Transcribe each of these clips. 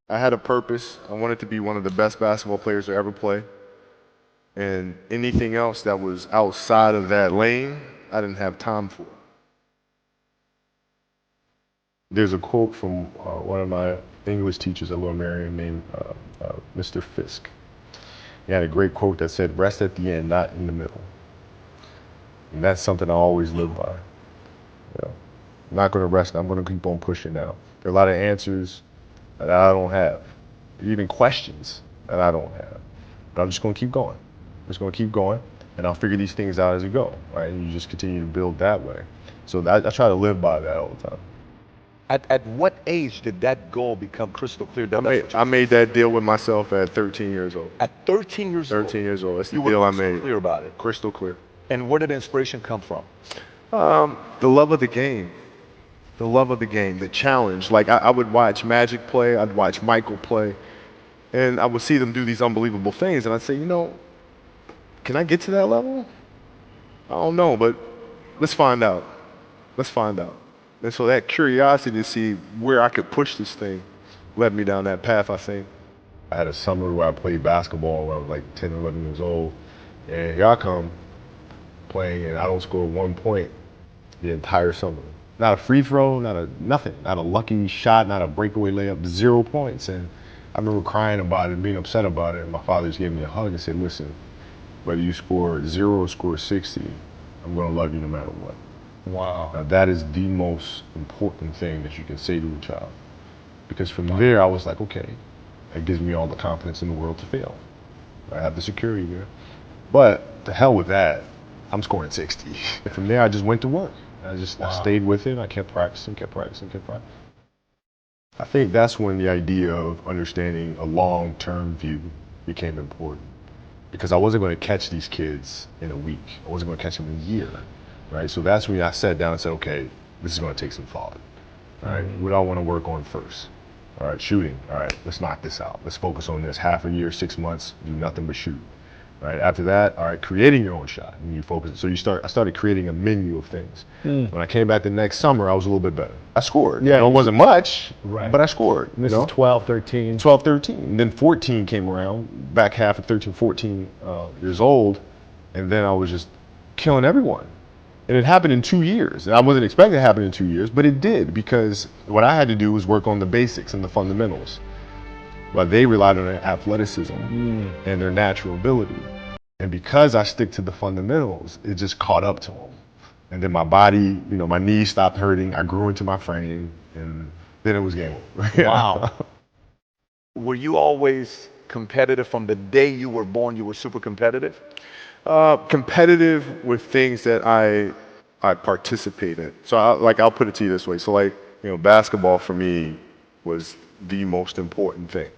I had a purpose. I wanted to be one of the best basketball players to ever play. And anything else that was outside of that lane, I didn't have time for. There's a quote from one of my English teachers at Lower Merion named Mr. Fisk. He had a great quote that said, "Rest at the end, not in the middle." And that's something I always live by. I'm not going to rest. I'm going to keep on pushing now. There are a lot of answers that I don't have, even questions that I don't have. But I'm just going to keep going. I'm just going to keep going, and I'll figure these things out as we go, right? And you just continue to build that way. So I try to live by that all the time. At what age did that goal become crystal clear? I made that deal with myself at 13 years old. At 13 years old? 13 years old. That's the You were deal I crystal made. clear about it. Crystal clear. And where did the inspiration come from? The love of the game. The love of the game, the challenge. Like I would watch Magic play, I'd watch Michael play, and I would see them do these unbelievable things, and I'd say, can I get to that level? I don't know, but let's find out. Let's find out. And so that curiosity to see where I could push this thing led me down that path, I think. I had a summer where I played basketball when I was like 10 or 11 years old, and here I come playing, and I don't score 1 point the entire summer. Not a free throw, nothing, not a lucky shot, not a breakaway layup, 0 points. And I remember crying about it, being upset about it. And my father just gave me a hug and said, "Listen, whether you score 0 or score 60, I'm going to love you no matter what." Wow. Now that is the most important thing that you can say to a child. Because from there, I was like, okay, that gives me all the confidence in the world to fail. I have the security there. But to hell with that, I'm scoring 60. From there, I just went to work. I stayed with it. I kept practicing, kept practicing, kept practicing. I think that's when the idea of understanding a long-term view became important. Because I wasn't going to catch these kids in a week. I wasn't going to catch them in a year, right? So that's when I sat down and said, okay, this is going to take some thought, all right? What do I want to work on first? All right, shooting. All right, let's knock this out. Let's focus on this. Half a year, 6 months, do nothing but shoot. Right. After that, all right, creating your own shot, and you focus. So I started creating a menu of things. When I came back the next summer, I was a little bit better. I scored. Yeah. It wasn't much, Right. but I scored. And this is 12, 13. 12, 13. And then 14 came around, back half of 13, 14 years old, and then I was just killing everyone. And it happened in 2 years. And I wasn't expecting it to happen in 2 years, but it did, because what I had to do was work on the basics and the fundamentals. But they relied on their athleticism and their natural ability. And because I stick to the fundamentals, it just caught up to them. And then my body, my knees stopped hurting. I grew into my frame, and then it was game over. Wow. Were you always competitive from the day you were born? You were super competitive? Competitive with things that I participate in. So I'll put it to you this way. So basketball for me was the most important thing.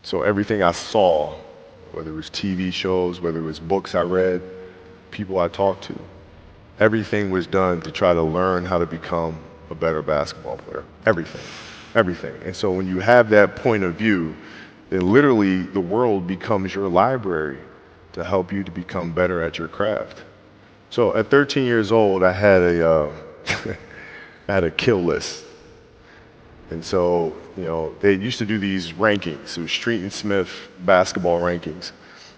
So everything I saw, whether it was TV shows, whether it was books I read, people I talked to, everything was done to try to learn how to become a better basketball player. Everything, everything. And so when you have that point of view, then literally the world becomes your library to help you to become better at your craft. So at 13 years old, I had I had a kill list. And so, they used to do these rankings. It was Street and Smith basketball rankings.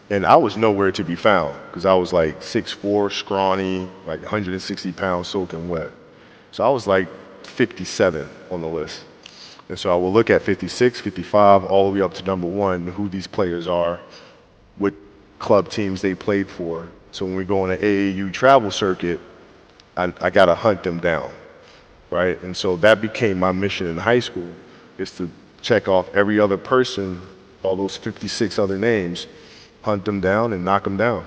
And I was nowhere to be found because I was like 6'4", scrawny, like 160 pounds soaking wet. So I was like 57 on the list. And so I will look at 56, 55, all the way up to number 1, who these players are, what club teams they played for. So when we go on an AAU travel circuit, I got to hunt them down. Right? And so that became my mission in high school, is to check off every other person, all those 56 other names, hunt them down and knock them down.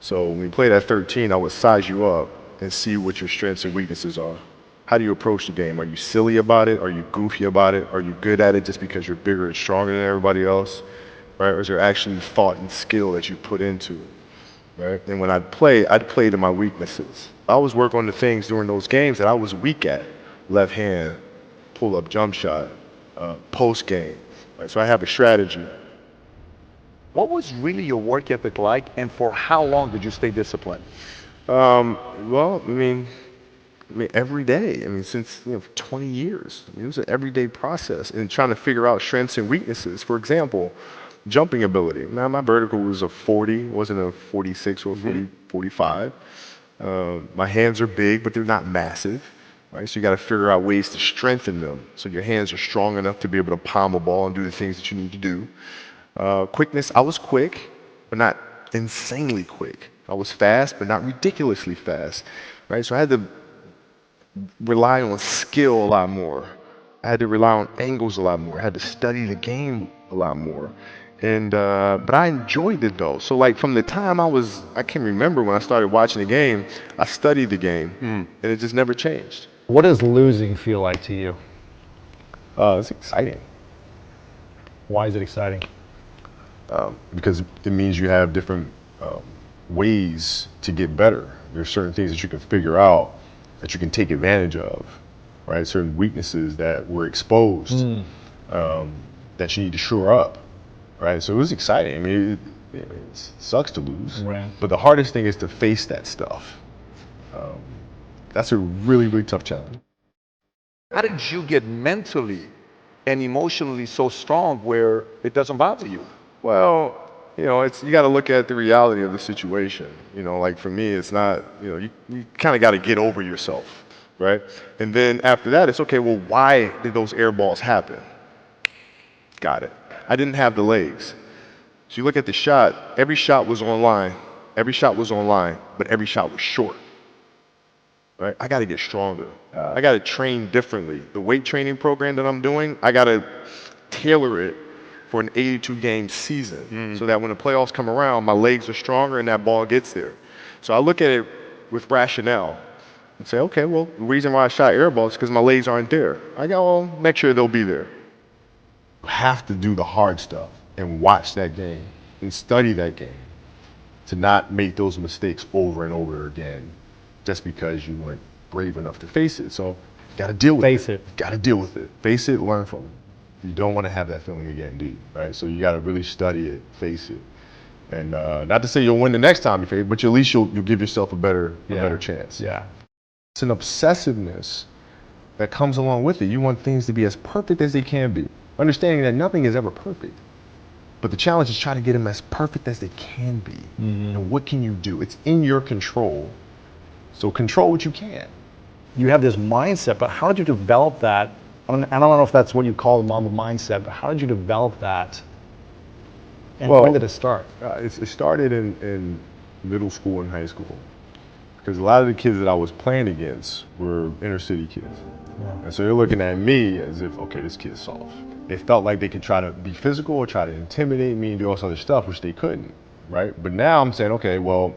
So when we played at 13, I would size you up and see what your strengths and weaknesses are. How do you approach the game? Are you silly about it? Are you goofy about it? Are you good at it just because you're bigger and stronger than everybody else? Right? Or is there actually thought and skill that you put into it? Right? And when I'd play to my weaknesses. I always work on the things during those games that I was weak at. Left hand, pull up jump shot, post game. Right? So I have a strategy. What was really your work ethic like, and for how long did you stay disciplined? Well, I mean, I mean, every day. I mean, since 20 years. I mean, it was an everyday process and trying to figure out strengths and weaknesses. For example, jumping ability. Now, my vertical was a 40, wasn't a 46 or 40, 45. My hands are big, but they're not massive, right? So you got to figure out ways to strengthen them so your hands are strong enough to be able to palm a ball and do the things that you need to do. Quickness, I was quick, but not insanely quick. I was fast, but not ridiculously fast, right? So I had to rely on skill a lot more. I had to rely on angles a lot more. I had to study the game a lot more. And but I enjoyed it though. So like from the time I can remember when I started watching the game, I studied the game, and it just never changed. What does losing feel like to you? It's exciting Why is it exciting? because it means you have different ways to get better. There's certain things that you can figure out that you can take advantage of, right? Certain weaknesses that were exposed that you need to shore up, right? So it was exciting. I mean, it sucks to lose, Right. but the hardest thing is to face that stuff. That's a really, really tough challenge. How did you get mentally and emotionally so strong where it doesn't bother you? Well, you got to look at the reality of the situation. Like for me, it's not, you kind of got to get over yourself, right? And then after that, it's okay, well, why did those air balls happen? Got it. I didn't have the legs. So you look at the shot, every shot was online. Every shot was online, but every shot was short, right? I got to get stronger. I got to train differently. The weight training program that I'm doing, I got to tailor it for an 82 game season so that when the playoffs come around, my legs are stronger and that ball gets there. So I look at it with rationale and say, okay, well, the reason why I shot air balls is because my legs aren't there. I go, well, make sure they'll be there. You have to do the hard stuff and watch that game and study that game to not make those mistakes over and over again just because you weren't brave enough to face it. So you got to deal with Face it. Got to deal with it. Face it, learn from it. You don't want to have that feeling again, do you? Right? So you got to really study it, face it, and not to say you'll win the next time you face it, but at least you'll give yourself a better chance. Yeah. It's an obsessiveness that comes along with it. You want things to be as perfect as they can be, understanding that nothing is ever perfect. But the challenge is trying to get them as perfect as they can be. And what can you do? It's in your control. So control what you can. You have this mindset, but how did you develop that? I don't know if that's what you call the Mamba mindset, but how did you develop that? And Well, when did it start? It started in middle school and high school. Because a lot of the kids that I was playing against were inner city kids. And so they're looking at me as if, okay, this kid's soft. They felt like they could try to be physical or try to intimidate me and do all this other stuff, which they couldn't, right? But now I'm saying, okay, well,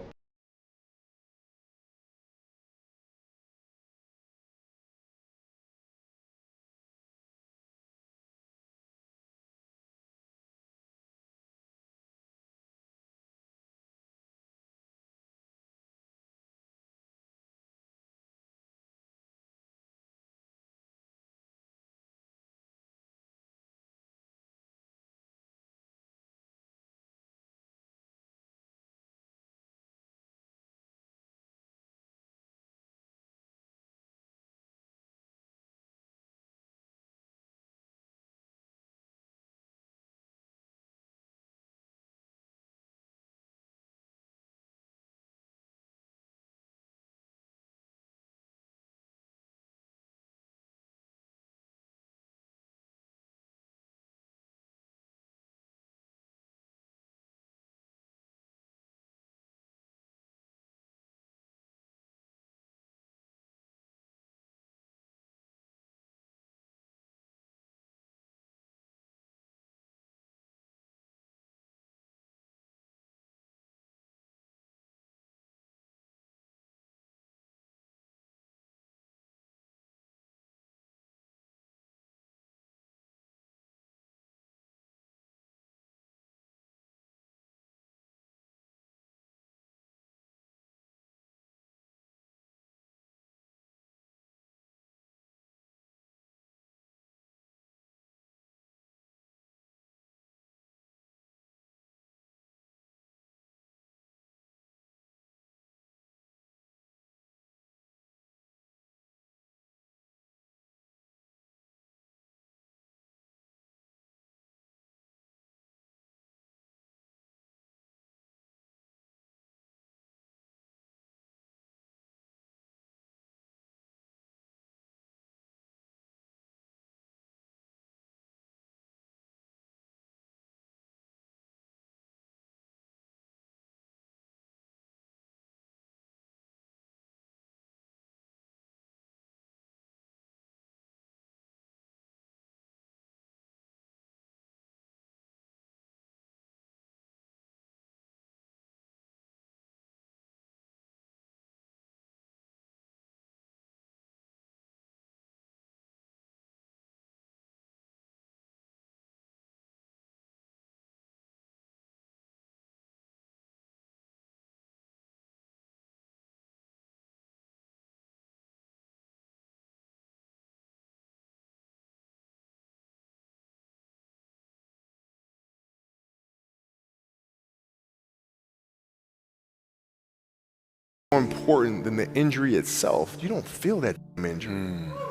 more important than the injury itself. You don't feel that injury.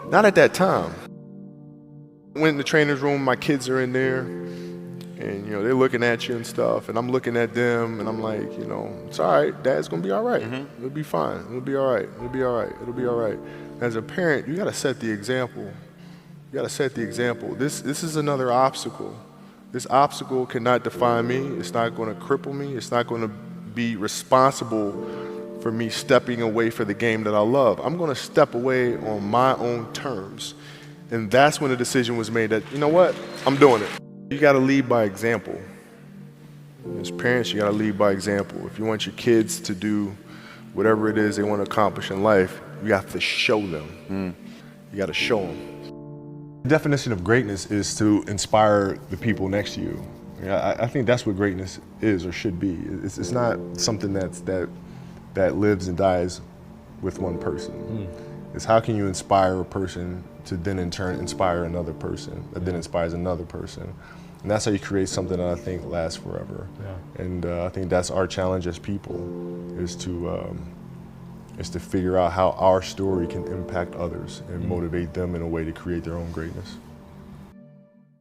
Not at that time. Went in the trainer's room, my kids are in there, and they're looking at you and stuff, and I'm looking at them, and I'm like, it's all right, Dad's gonna be all right. It'll be fine. It'll be all right. It'll be all right. It'll be all right. As a parent, you gotta set the example. You gotta set the example. This is another obstacle. This obstacle cannot define me. It's not gonna cripple me. It's not gonna be responsible for me stepping away for the game that I love. I'm gonna step away on my own terms. And that's when the decision was made that, you know what, I'm doing it. You gotta lead by example. As parents, you gotta lead by example. If you want your kids to do whatever it is they wanna accomplish in life, you have to show them. You gotta show them. The definition of greatness is to inspire the people next to you. I think that's what greatness is or should be. It's not something that lives and dies with one person. It's how can you inspire a person to then in turn inspire another person that then inspires another person. And that's how you create something that I think lasts forever. And I think that's our challenge as people, is to figure out how our story can impact others and motivate them in a way to create their own greatness.